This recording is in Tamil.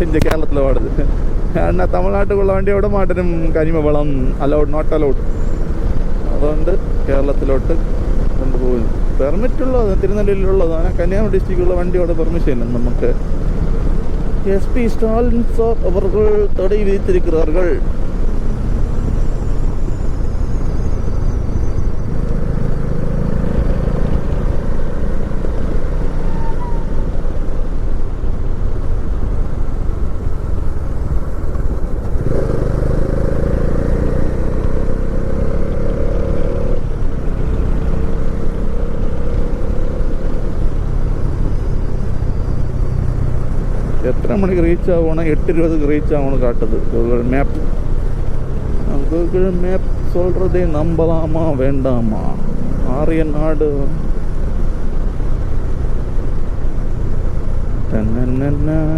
இங்கே கேரளத்தில் ஓடுது. ஏன்னா தமிழ்நாட்டுக்குள்ள വണ്ടി എവിടെ മാറ്റാനും കനിമവളം അലൗഡ് നോട്ട് അലൗഡ്. അതുകൊണ്ട് കേരളത്തിലോട്ട് കൊണ്ടുപോകുന്നു. പെർമിറ്റുള്ളത് തിരുനെല്ലിയിലുള്ളതാണ്. കന്യാകുമരി ഡിസ്ട്രിക്റ്റുള്ള വണ്ടിയോടെ പെർമിഷൻ ഇല്ല നമുക്ക്. SP ஸ்டாலின் சார் அவர்கள் தடை விதித்திருக்கிறார்கள். எத்தனை மணிக்கு ரீச் ஆகணும்? 8:20 ரீச் ஆகணும் காட்டுது கூகுள் மேப். கூகுள் மேப் சொல்கிறதே நம்பலாமா வேண்டாமா? ஆரியநாடு